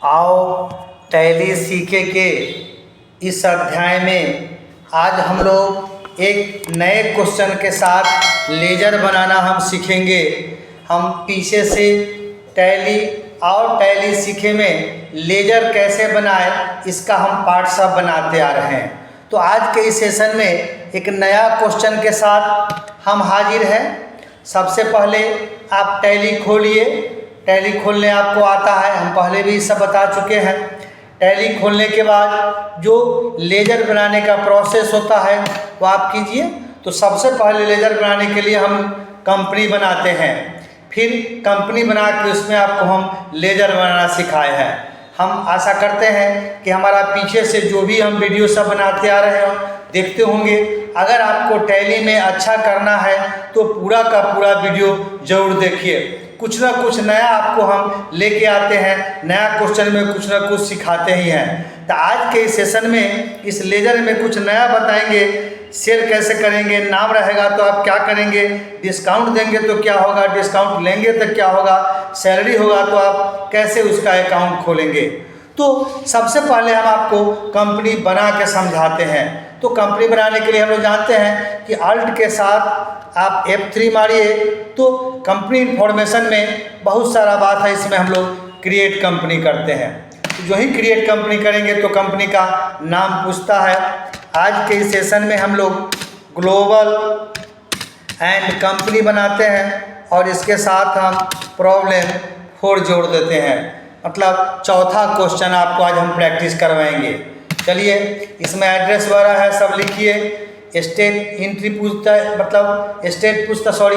आओ टैली सीखे के इस अध्याय में आज हम लोग एक नए क्वेश्चन के साथ लेजर बनाना हम सीखेंगे। हम पीछे से टैली और टैली सीखे में लेजर कैसे बनाए इसका हम पार्ट सब बनाते आ रहे हैं। तो आज के इस सेशन में एक नया क्वेश्चन के साथ हम हाजिर हैं। सबसे पहले आप टैली खोलिए। टैली खोलने आपको आता है, हम पहले भी सब बता चुके हैं। टैली खोलने के बाद जो लेजर बनाने का प्रोसेस होता है वो आप कीजिए। तो सबसे पहले लेजर बनाने के लिए हम कंपनी बनाते हैं, फिर कंपनी बना के उसमें आपको हम लेजर बनाना सिखाए हैं। हम आशा करते हैं कि हमारा पीछे से जो भी हम वीडियो सब बनाते आ रहे हो देखते होंगे। अगर आपको टैली में अच्छा करना है तो पूरा का पूरा वीडियो ज़रूर देखिए। कुछ ना कुछ नया आपको हम लेके आते हैं, नया क्वेश्चन में कुछ ना कुछ सिखाते ही हैं। तो आज के इस सेशन में इस लेजर में कुछ नया बताएंगे। सेल कैसे करेंगे, नाम रहेगा तो आप क्या करेंगे, डिस्काउंट देंगे तो क्या होगा, डिस्काउंट लेंगे तो क्या होगा, सैलरी होगा तो आप कैसे उसका अकाउंट खोलेंगे। तो सबसे पहले हम आपको कंपनी बना के समझाते हैं। तो कंपनी बनाने के लिए हम लोग जानते हैं कि अल्ट के साथ आप F3 मारिए तो कंपनी इन्फॉर्मेशन में बहुत सारा बात है, इसमें हम लोग क्रिएट कंपनी करते हैं। जो ही क्रिएट कंपनी करेंगे तो कंपनी का नाम पूछता है। आज के इस सेशन में हम लोग ग्लोबल एंड कंपनी बनाते हैं और इसके साथ हम प्रॉब्लम 4 जोड़ देते हैं। मतलब चौथा क्वेश्चन आपको आज हम प्रैक्टिस करवाएंगे। चलिए, इसमें एड्रेस वगैरह है, सब लिखिए। स्टेट एंट्री पूछता है, मतलब स्टेट पूछता, सॉरी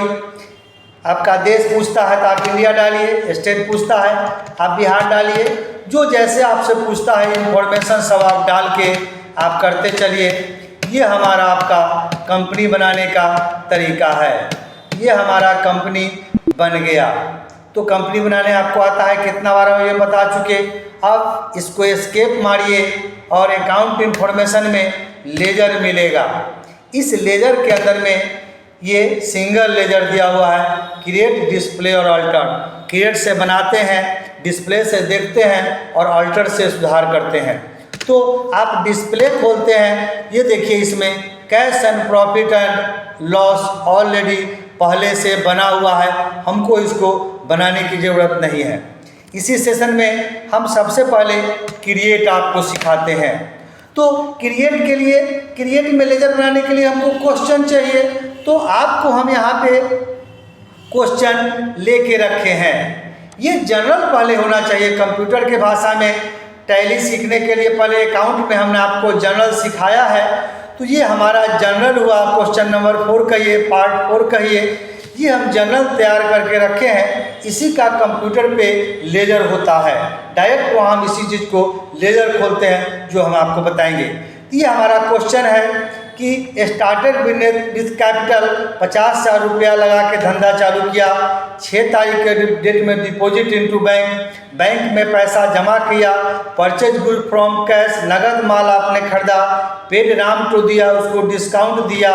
आपका देश पूछता है तो आप इंडिया डालिए। स्टेट पूछता है आप बिहार डालिए। जो जैसे आपसे पूछता है इंफॉर्मेशन सब आप डाल के आप करते चलिए। ये हमारा आपका कंपनी बनाने का तरीका है। ये हमारा कंपनी बन गया। तो कंपनी बनाने आपको आता है, कितना बार हम ये बता चुके। अब इसको एस्केप मारिए और अकाउंट इन्फॉर्मेशन में लेजर मिलेगा। इस लेजर के अंदर में ये सिंगल लेजर दिया हुआ है, क्रिएट, डिस्प्ले और अल्टर। क्रिएट से बनाते हैं, डिस्प्ले से देखते हैं और अल्टर से सुधार करते हैं। तो आप डिस्प्ले खोलते हैं, ये देखिए इसमें cash and profit and loss already पहले से बना हुआ है, हमको इसको बनाने की ज़रूरत नहीं है। इसी सेशन में हम सबसे पहले क्रिएट आपको सिखाते हैं। तो क्रिएट के लिए, क्रिएट में लेजर बनाने के लिए हमको क्वेश्चन चाहिए। तो आपको हम यहाँ पे क्वेश्चन लेके रखे हैं। ये जनरल पहले होना चाहिए। कंप्यूटर के भाषा में टैली सीखने के लिए पहले अकाउंट में हमने आपको जनरल सिखाया है। तो ये हमारा जनरल हुआ, क्वेश्चन नंबर 4 कहिए, पार्ट 4 कहिए। ये हम जनरल तैयार करके रखे हैं। इसी का कंप्यूटर पे लेजर होता है। डायरेक्ट वहाँ हम इसी चीज़ को लेजर खोलते हैं जो हम आपको बताएंगे। ये हमारा क्वेश्चन है कि स्टार्टेड विथ कैपिटल 50,000 रुपया लगा के धंधा चालू किया। 6 तारीख के डेट में डिपॉजिट इनटू बैंक, बैंक में पैसा जमा किया। परचेज गुड फ्रॉम कैश, नगद माल आपने खरीदा। पेड राम टू दिया, उसको डिस्काउंट दिया।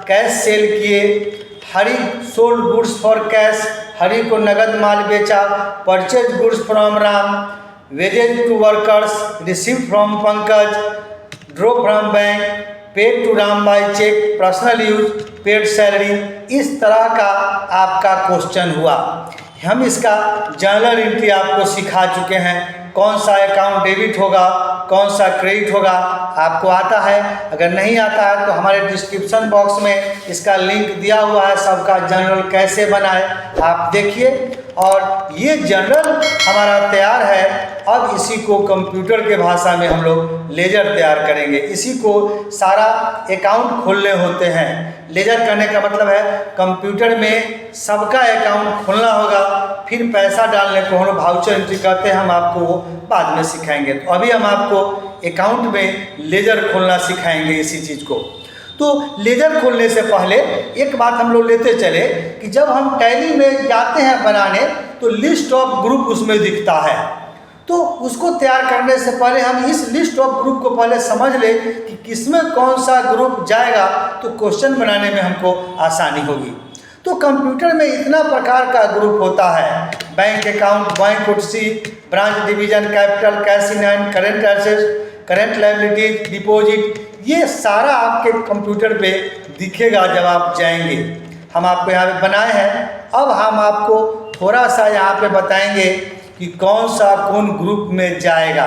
कैश सेल किए। Hari sold goods for cash, Hari को नगद माल बेचा। Purchase goods from Ram, wages to workers, receive from Pankaj, draw from bank, paid to Ram by cheque, personal use, paid salary. इस तरह का आपका क्वेश्चन हुआ। हम इसका जर्नल एंट्री आपको सिखा चुके हैं। कौन सा अकाउंट डेबिट होगा, कौन सा क्रेडिट होगा, आपको आता है। अगर नहीं आता है तो हमारे डिस्क्रिप्शन बॉक्स में इसका लिंक दिया हुआ है, सबका जनरल कैसे बनाए आप देखिए। और ये जनरल हमारा तैयार है। अब इसी को कंप्यूटर के भाषा में हम लोग लेजर तैयार करेंगे। इसी को सारा अकाउंट खोलने होते हैं। लेजर करने का मतलब है कंप्यूटर में सबका अकाउंट खोलना होगा, फिर पैसा डालने को हम वाउचर एंट्री करते हैं। हम आपको वो बाद में सिखाएंगे। तो अभी हम आपको अकाउंट में लेजर खोलना सिखाएंगे इसी चीज़ को। तो लेजर खोलने से पहले एक बात हम लोग लेते चले कि जब हम टैली में जाते हैं बनाने तो लिस्ट ऑफ ग्रुप उसमें दिखता है। तो उसको तैयार करने से पहले हम इस लिस्ट ऑफ ग्रुप को पहले समझ ले कि किसमें कौन सा ग्रुप जाएगा, तो क्वेश्चन बनाने में हमको आसानी होगी। तो कंप्यूटर में इतना प्रकार का ग्रुप होता है। Bank account, bank OTC, branch division, capital, cash in hand, current assets, current liabilities, deposit, ये सारा आपके कंप्यूटर पे दिखेगा जब आप जाएंगे। हम आपको यहाँ पे बनाए हैं। अब हम आपको थोड़ा सा यहाँ पे बताएंगे कि कौन सा कौन ग्रुप में जाएगा।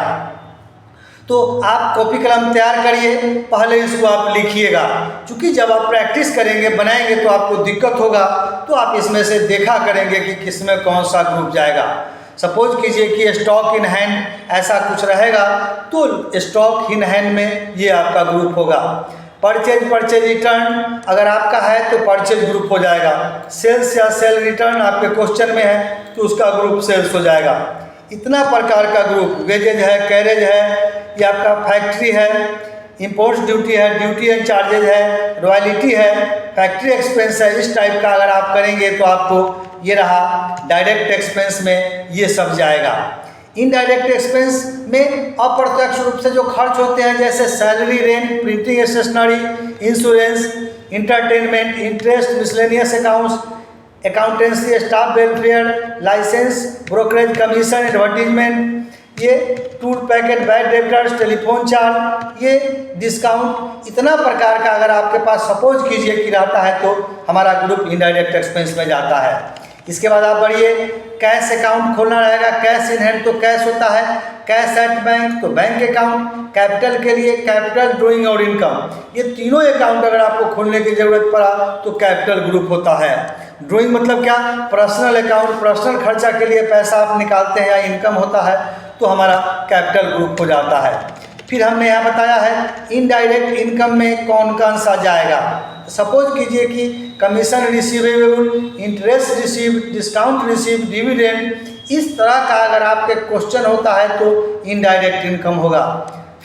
तो आप कॉपी कलम तैयार करिए, पहले इसको आप लिखिएगा, क्योंकि जब आप प्रैक्टिस करेंगे, बनाएंगे तो आपको दिक्कत होगा, तो आप इसमें से देखा करेंगे कि किसमें कौन सा ग्रुप जाएगा। सपोज कीजिए कि स्टॉक इन हैंड ऐसा कुछ रहेगा, तो स्टॉक इन हैंड में ये आपका ग्रुप होगा। परचेज रिटर्न अगर आपका है तो परचेज ग्रुप हो जाएगा। सेल्स या सेल रिटर्न आपके क्वेश्चन में है तो उसका ग्रुप सेल्स हो जाएगा। इतना प्रकार का ग्रुप, वेजेज है, कैरेज है, ये आपका फैक्ट्री है, इंपोर्ट ड्यूटी है, ड्यूटी एंड चार्जेज है, रॉयल्टी है, फैक्ट्री एक्सपेंस है। इस टाइप का अगर आप करेंगे तो आपको ये रहा डायरेक्ट एक्सपेंस में ये सब जाएगा। इनडायरेक्ट एक्सपेंस में अप्रत्यक्ष रूप से जो खर्च होते हैं, जैसे salary, rent, printing stationery, insurance, entertainment, interest, miscellaneous accounts, accountancy, staff welfare, licence, brokerage commission, advertisement, ये tour packet, bad debtors, telephone charge, ये डिस्काउंट, इतना प्रकार का अगर आपके पास सपोज कीजिए कि रहता है तो हमारा ग्रुप इनडायरेक्ट एक्सपेंस में जाता है। इसके बाद आप बढ़िए, कैश अकाउंट खोलना रहेगा। कैश इन हैंड तो कैश होता है, कैश एट बैंक तो बैंक अकाउंट, कैपिटल के लिए कैपिटल, ड्राइंग और इनकम, ये तीनों अकाउंट अगर आपको खोलने की ज़रूरत पड़ा तो कैपिटल ग्रुप होता है। ड्राइंग मतलब क्या, पर्सनल अकाउंट, पर्सनल खर्चा के लिए पैसा आप निकालते हैं या इनकम होता है तो हमारा कैपिटल ग्रुप हो जाता है। फिर हमने यहाँ बताया है इनडायरेक्ट इनकम में कौन कौन सा जाएगा। सपोज कीजिए कि commission receivable, interest receive, discount receive, dividend, इस तरह का अगर आपके क्वेश्चन होता है तो इनडायरेक्ट इनकम होगा।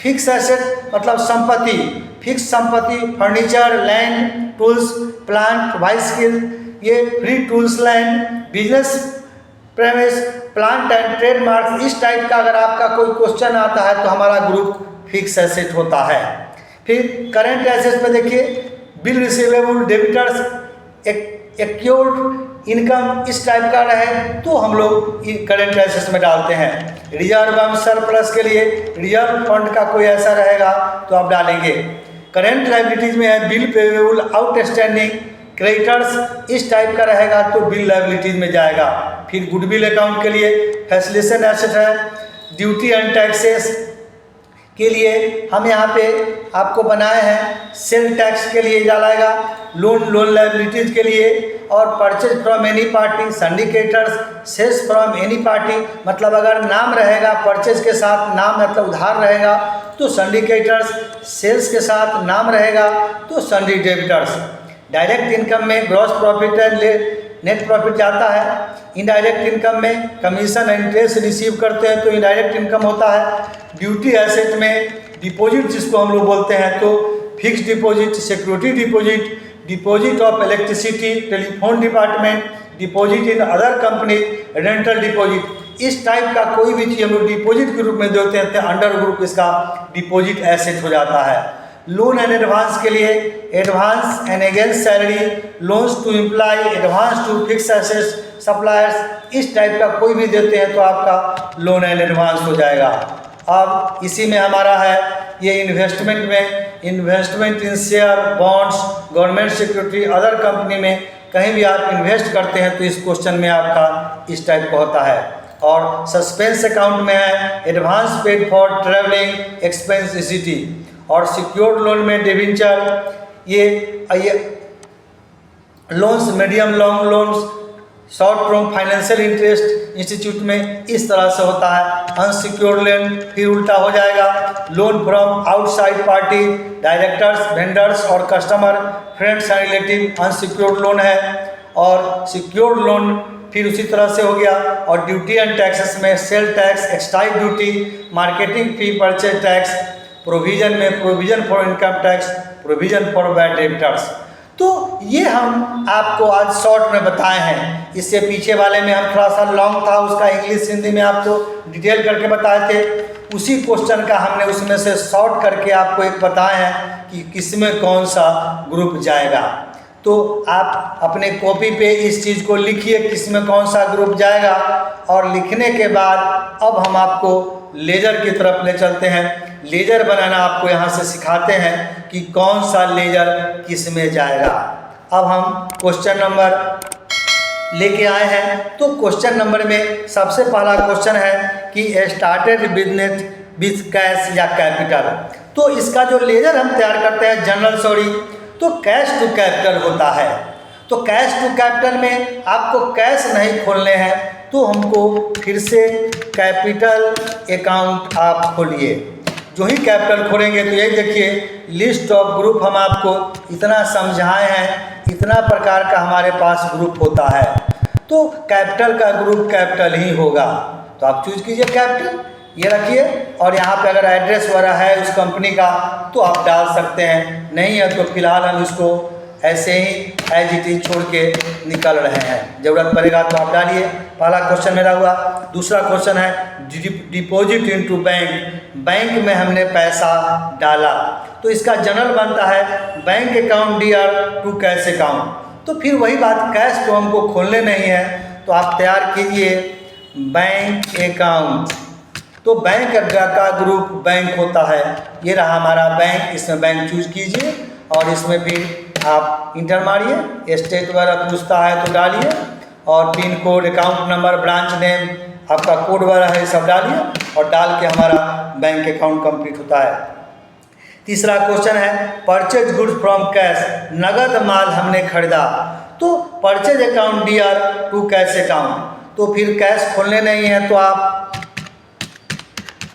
फिक्स एसेट मतलब संपत्ति, फिक्स संपत्ति, furniture, land, tools, plant, bicycle, ये free tools, land, business premise, plant and trademark, इस टाइप का अगर आपका कोई क्वेश्चन आता है तो हमारा ग्रुप फिक्स एसेट होता है। फिर करेंट एसेट में देखिए, बिल रिसीवेबल, डेबिटर्स, एक्योर्ड इनकम, इस टाइप का रहे तो हम लोग करेंट एसेट्स में डालते हैं। रिजर्व एवं सरप्लस के लिए रिजर्व फंड का कोई ऐसा रहेगा तो आप डालेंगे। करेंट लायबिलिटीज में है बिल पेएबल, आउटस्टैंडिंग, क्रेडिटर्स, इस टाइप का रहेगा तो बिल लायबिलिटीज में जाएगा। फिर गुडविल अकाउंट के लिए फैसिलिटेशन एसेट है। ड्यूटी एंड टैक्सेस के लिए हम यहाँ पे आपको बनाए हैं, सेल टैक्स के लिए डालेगा, लोन लायबिलिटीज के लिए, और purchase from any party, syndicators, sales from any party, मतलब अगर नाम रहेगा परचेज के साथ, नाम मतलब उधार रहेगा तो सिंडिकेटर्स, सेल्स के साथ नाम रहेगा तो सन्डी डेबिटर्स। डायरेक्ट इनकम में gross profit and net profit जाता है। इनडायरेक्ट इनकम में कमीशन एंड इंटरेस्ट रिसीव करते हैं तो इनडायरेक्ट इनकम होता है। ड्यूटी एसेट में डिपॉजिट जिसको हम लोग बोलते हैं तो fix deposit, security deposit, deposit of electricity, telephone department, deposit in other company, rental deposit, इस टाइप का कोई भी चीज़ हम लोग डिपॉजिट के रूप में देते हैं तो अंडर ग्रुप इसका डिपॉजिट एसेट हो जाता है। लोन एंड एडवांस के लिए advance and against salary, loans to employ, advance to fix assets, suppliers, इस टाइप का कोई भी देते हैं तो आपका लोन एंड एडवांस हो जाएगा। अब इसी में हमारा है ये इन्वेस्टमेंट में, इन्वेस्टमेंट इन share, bonds, government security, other company में कहीं भी आप इन्वेस्ट करते हैं तो इस क्वेश्चन में आपका इस टाइप का होता है। और सस्पेंस अकाउंट में है advance paid for travelling expense इसिटी, और सिक्योर्ड लोन में डिवेंचर, ये loans, medium long loans, short term financial interest institute में इस तरह से होता है। अनसिक्योर्ड लोन फिर उल्टा हो जाएगा, loan from outside party, directors, vendors और customer, friends and relative, unsecured loan है। और सिक्योर्ड लोन फिर उसी तरह से हो गया। और ड्यूटी एंड टैक्सेस में sale tax, excise duty, marketing fee, purchase tax, provision में provision for income tax, provision for bad debtors. तो ये हम आपको आज शॉर्ट में बताए हैं। इससे पीछे वाले में हम थोड़ा सा लॉन्ग था, उसका इंग्लिश हिंदी में आपको डिटेल करके बताए थे। उसी क्वेश्चन का हमने उसमें से शॉर्ट करके आपको एक बताए हैं कि किसमें कौन सा ग्रुप जाएगा। तो आप अपने कॉपी पे इस चीज़ को लिखिए किस में कौन सा ग्रुप जाएगा। और लिखने के बाद अब हम आपको लेजर की तरफ ले चलते हैं। लेजर बनाना आपको यहाँ से सिखाते हैं कि कौन सा लेजर किस में जाएगा। अब हम क्वेश्चन नंबर लेके आए हैं। तो क्वेश्चन नंबर में सबसे पहला क्वेश्चन है कि स्टार्टेड बिजनेस विथ कैश या कैपिटल। तो इसका जो लेजर हम तैयार करते हैं जनरल सॉरी, तो कैश टू कैपिटल होता है। तो कैश टू कैपिटल में आपको कैश नहीं खोलने हैं, तो हमको फिर से कैपिटल अकाउंट आप खोलिए। जो ही कैपिटल खोलेंगे तो यही देखिए लिस्ट ऑफ ग्रुप हम आपको इतना समझाए हैं, इतना प्रकार का हमारे पास ग्रुप होता है। तो कैपिटल का ग्रुप कैपिटल ही होगा, तो आप चूज कीजिए कैपिटल, ये रखिए। और यहाँ पे अगर एड्रेस वगैरह है उस कंपनी का तो आप डाल सकते हैं, नहीं है तो फिलहाल हम इसको ऐसे ही एज इट इज छोड़ के निकल रहे हैं। ज़रूरत पड़ेगा तो आप डालिए। पहला क्वेश्चन मेरा हुआ। दूसरा क्वेश्चन है डिपॉजिट इनटू बैंक, बैंक में हमने पैसा डाला, तो इसका जनरल बनता है bank account DR to cash account. तो फिर वही बात, कैश तो हमको खोलने नहीं है, तो आप तैयार कीजिए बैंक अकाउंट। तो बैंक का ग्रुप बैंक होता है, ये रहा हमारा बैंक, इसमें बैंक चूज कीजिए और इसमें फिर आप इंटर मारिए। स्टेट वगैरह पूछता है तो डालिए, और pin code, account number, branch name, आपका कोड वगैरह है सब डालिए, और डाल के हमारा बैंक अकाउंट कंप्लीट होता है। तीसरा क्वेश्चन है परचेज गुड्स फ्रॉम कैश, नगद माल हमने खरीदा, तो purchase account DR to cash account. तो फिर कैश खोलने नहीं है तो आप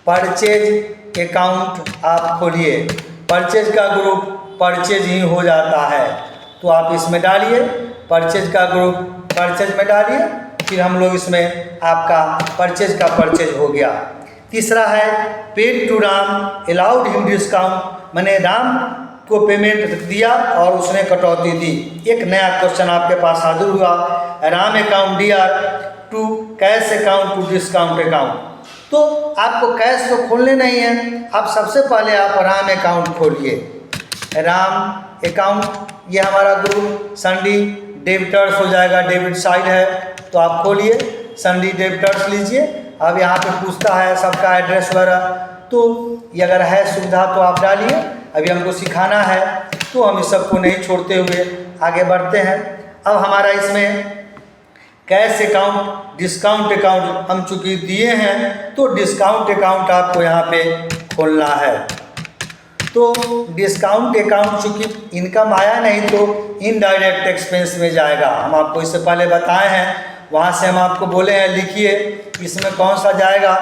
परचेज अकाउंट आप खोलिए। परचेज का ग्रुप परचेज ही हो जाता है, तो आप इसमें डालिए परचेज का ग्रुप, परचेज में डालिए, फिर हम लोग इसमें आपका परचेज का परचेज हो गया। तीसरा है paid to Ram allowed him discount, मैंने राम को पेमेंट दिया और उसने कटौती दी। एक नया क्वेश्चन आपके पास हाजिर हुआ, Ram account DR to cash account to discount account. तो आपको कैश तो खोलने नहीं है, आप सबसे पहले आप राम अकाउंट खोलिए। राम अकाउंट, ये हमारा ग्रुप सन्डी डेबिटर्स हो जाएगा, डेबिट साइड है, तो आप खोलिए सन्डी डेबिटर्स लीजिए। अब यहाँ पे पूछता है सबका एड्रेस वगैरह, तो ये अगर है सुविधा तो आप डालिए। अभी हमको सिखाना है तो हम इस सबको नहीं छोड़ते हुए आगे बढ़ते हैं। अब हमारा इसमें कैश अकाउंट, डिस्काउंट अकाउंट हम चूँकि दिए हैं, तो डिस्काउंट अकाउंट आपको यहाँ पे खोलना है। तो डिस्काउंट अकाउंट चूँकि इनकम आया नहीं तो इनडायरेक्ट एक्सपेंस में जाएगा। हम आपको इससे पहले बताए हैं, वहाँ से हम आपको बोले हैं लिखिए इसमें कौन सा जाएगा।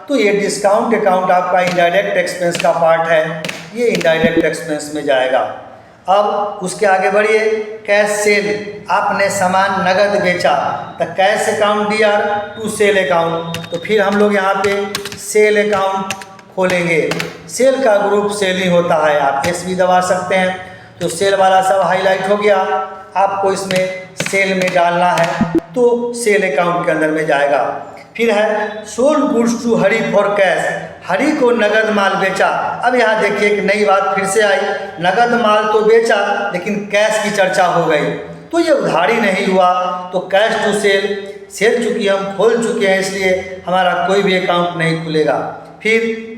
तो ये डिस्काउंट अकाउंट आपका इनडायरेक्ट एक्सपेंस का पार्ट है, ये इनडायरेक्ट एक्सपेंस में जाएगा। अब उसके आगे बढ़िए, कैश सेल, आपने सामान नगद बेचा, तो cash account DR to sale account. तो फिर हम लोग यहाँ पे सेल अकाउंट खोलेंगे। सेल का ग्रुप सेल ही होता है, आप एस भी दबा सकते हैं। तो सेल वाला सब हाईलाइट हो गया, आपको इसमें सेल में डालना है, तो सेल अकाउंट के अंदर में जाएगा। फिर है sold goods to Hari for cash, Hari को नगद माल बेचा। अब यहाँ देखिए एक नई बात फिर से आई, नगद माल तो बेचा लेकिन कैश की चर्चा हो गई, तो ये उधारी नहीं हुआ, तो कैश टू सेल, सेल चूँकि हम खोल चुके हैं इसलिए हमारा कोई भी अकाउंट नहीं खुलेगा। फिर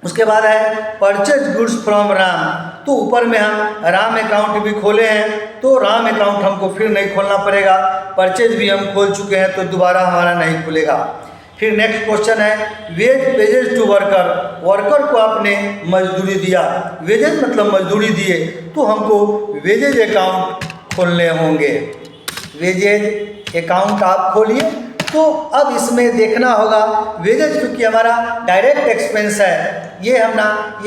उसके बाद है परचेज गुड्स फ्रॉम राम, तो ऊपर में हम राम अकाउंट भी खोले हैं, तो राम अकाउंट हमको फिर नहीं खोलना पड़ेगा, परचेज भी हम खोल चुके हैं तो दोबारा हमारा नहीं खुलेगा। फिर नेक्स्ट क्वेश्चन है wage pages to worker, worker को आपने मजदूरी दिया, वेजेज मतलब मजदूरी दिए, तो हमको वेजेज अकाउंट खोलने होंगे। वेजेज अकाउंट आप खोलिए। तो अब इसमें देखना होगा वेजेज क्योंकि हमारा डायरेक्ट एक्सपेंस है, ये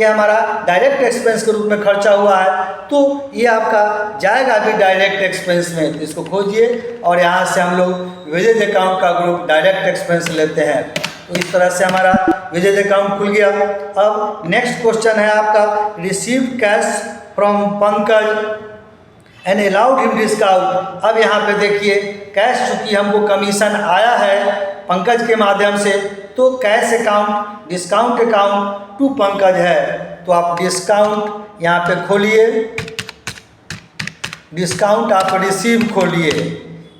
हमारा डायरेक्ट एक्सपेंस के रूप में खर्चा हुआ है, तो ये आपका जाएगा भी डायरेक्ट एक्सपेंस में। तो इसको खोजिए और यहाँ से हम लोग वेजेज अकाउंट का ग्रुप डायरेक्ट एक्सपेंस लेते हैं। तो इस तरह से हमारा वेजेज अकाउंट खुल गया। अब नेक्स्ट क्वेश्चन है आपका receive cash from Pankaj and allowed him discount. अब यहाँ पे देखिए कैश चूँकि हमको कमीशन आया है पंकज के माध्यम से, तो cash account discount account to Pankaj है, तो आप डिस्काउंट यहाँ पे खोलिए डिस्काउंट आप रिसीव खोलिए,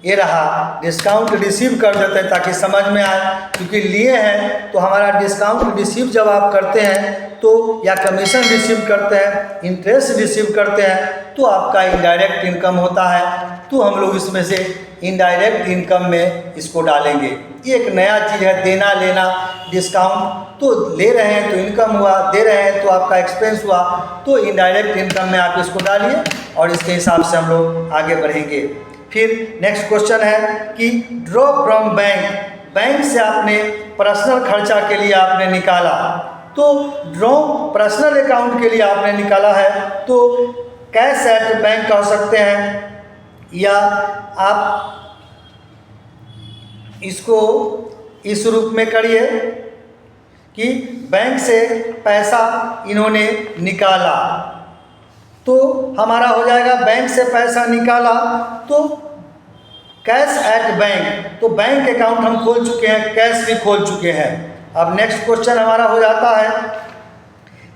ये रहा डिस्काउंट रिसीव कर देते हैं ताकि समझ में आए, क्योंकि लिए हैं तो हमारा डिस्काउंट रिसीव जब आप करते हैं तो या कमीशन रिसीव करते हैं, इंटरेस्ट रिसीव करते हैं तो आपका इनडायरेक्ट इनकम होता है। तो हम लोग इसमें से इनडायरेक्ट इनकम में इसको डालेंगे। ये एक नया चीज़ है, देना लेना, डिस्काउंट तो ले रहे हैं तो इनकम हुआ, दे रहे हैं तो आपका एक्सपेंस हुआ, तो इनडायरेक्ट इनकम में आप इसको डालिए और इसके हिसाब से हम लोग आगे बढ़ेंगे। फिर नेक्स्ट क्वेश्चन है कि ड्रॉ फ्रॉम बैंक, बैंक से आपने पर्सनल खर्चा के लिए आपने निकाला, तो ड्रॉ पर्सनल अकाउंट के लिए आपने निकाला है तो कैश एट बैंक कह सकते हैं, या आप इसको इस रूप में करिए कि बैंक से पैसा इन्होंने निकाला, तो हमारा हो जाएगा बैंक से पैसा निकाला तो कैश एट बैंक, तो बैंक अकाउंट हम खोल चुके हैं, कैश भी खोल चुके हैं। अब नेक्स्ट क्वेश्चन हमारा हो जाता है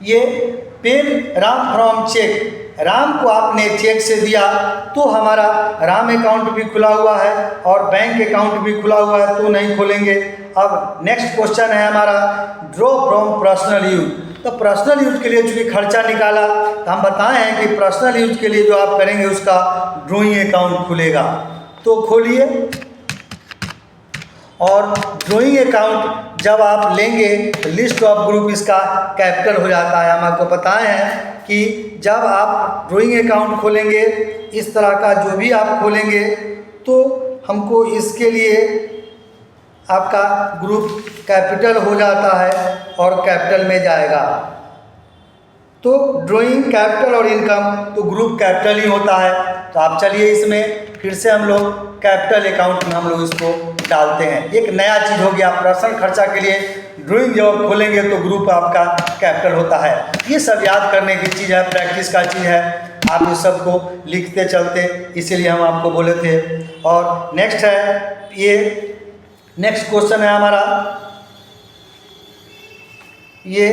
ये paid Ram from cheque, Ram को आपने चेक से दिया तो हमारा राम अकाउंट भी खुला हुआ है और बैंक अकाउंट भी खुला हुआ है, तो नहीं खोलेंगे। अब नेक्स्ट क्वेश्चन है हमारा ड्रॉ फ्रॉम पर्सनल यूज, तो पर्सनल यूज के लिए चूँकि खर्चा निकाला तो हम बताए हैं कि पर्सनल यूज के लिए जो आप करेंगे उसका ड्रॉइंग अकाउंट खुलेगा, तो खोलिए। और ड्रॉइंग अकाउंट जब आप लेंगे तो लिस्ट ऑफ ग्रुप इसका कैपिटल हो जाता है। हम आपको बताए हैं कि जब आप ड्रॉइंग अकाउंट खोलेंगे इस तरह का जो भी आप खोलेंगे तो हमको इसके लिए आपका ग्रुप कैपिटल हो जाता है और कैपिटल में जाएगा, तो ड्राइंग कैपिटल और इनकम तो ग्रुप कैपिटल ही होता है। तो आप चलिए इसमें फिर से हम लोग कैपिटल अकाउंट में हम लोग इसको डालते हैं। एक नया चीज़ हो गया, पर्सनल खर्चा के लिए ड्राइंग जब खोलेंगे तो ग्रुप आपका कैपिटल होता है। ये सब याद करने की चीज़ है, प्रैक्टिस का चीज़ है, आप इस सब को लिखते चलते, इसीलिए हम आपको बोले थे। और नेक्स्ट है ये नेक्स्ट क्वेश्चन है हमारा, ये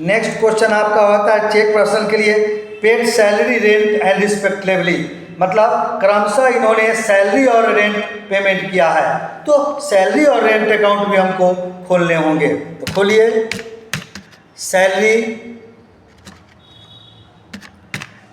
नेक्स्ट क्वेश्चन आपका होता है चेक पर्सन के लिए paid salary rent and respectively, मतलब क्रमशः इन्होंने सैलरी और रेंट पेमेंट किया है, तो सैलरी और रेंट अकाउंट भी हमको खोलने होंगे। तो खोलिए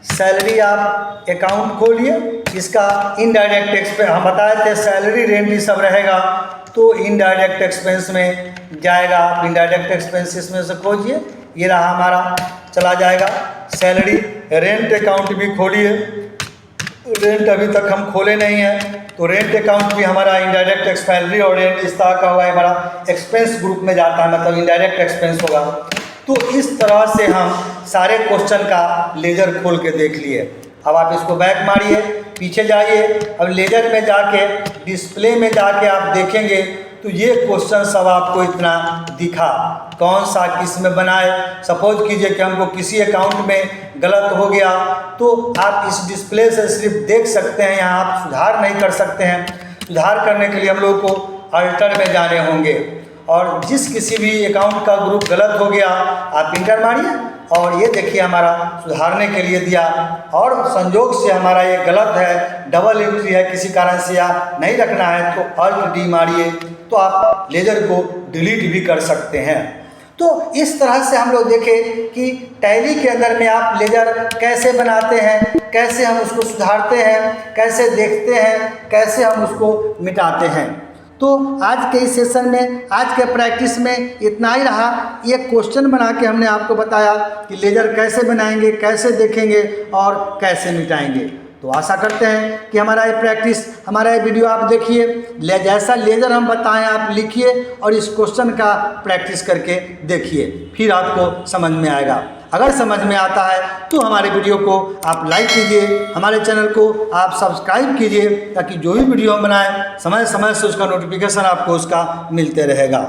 सैलरी आप अकाउंट खोलिए, इसका इनडायरेक्ट एक्सपेंस हम बताए थे, सैलरी रेंट ये सब रहेगा तो इनडायरेक्ट एक्सपेंस में जाएगा। आप इनडायरेक्ट एक्सपेंस इसमें से खोजिए, ये रहा हमारा चला जाएगा। सैलरी रेंट अकाउंट भी खोलिए, रेंट अभी तक हम खोले नहीं हैं तो रेंट अकाउंट भी हमारा इनडायरेक्ट सैलरी और रेंट इस तरह का हुआ है, हमारा एक्सपेंस ग्रुप में जाता है, मतलब इनडायरेक्ट एक्सपेंस होगा। तो इस तरह से हम सारे क्वेश्चन का लेजर खोल के देख लिए। अब आप इसको बैक मारिए, पीछे जाइए, अब लेजर में जाके डिस्प्ले में जाके आप देखेंगे तो ये क्वेश्चन सब आपको इतना दिखा, कौन सा किस में बनाए। सपोज कीजिए कि हमको किसी अकाउंट में गलत हो गया तो आप इस डिस्प्ले से सिर्फ देख सकते हैं, यहाँ आप सुधार नहीं कर सकते हैं। सुधार करने के लिए हम लोग को अल्टर में जाने होंगे और जिस किसी भी अकाउंट का ग्रुप गलत हो गया आप इंटर मारिए और ये देखिए हमारा सुधारने के लिए दिया, और संजोग से हमारा ये गलत है, डबल एंट्री है, किसी कारण से या नहीं रखना है तो अल्ट डी मारिए, तो आप लेजर को डिलीट भी कर सकते हैं। तो इस तरह से हम लोग देखें कि टैली के अंदर में आप लेजर कैसे बनाते हैं, कैसे हम उसको सुधारते हैं, कैसे देखते हैं, कैसे हम उसको मिटाते हैं। तो आज के इस सेशन में, आज के प्रैक्टिस में इतना ही रहा। ये क्वेश्चन बना के हमने आपको बताया कि लेजर कैसे बनाएंगे, कैसे देखेंगे और कैसे मिटाएंगे। तो आशा करते हैं कि हमारा ये प्रैक्टिस, हमारा ये वीडियो आप देखिए, जैसा लेजर हम बताएं आप लिखिए और इस क्वेश्चन का प्रैक्टिस करके देखिए, फिर आपको समझ में आएगा। अगर समझ में आता है तो हमारे वीडियो को आप लाइक कीजिए, हमारे चैनल को आप सब्सक्राइब कीजिए, ताकि जो भी वीडियो हम बनाएं समय समय से उसका नोटिफिकेशन आपको उसका मिलते रहेगा।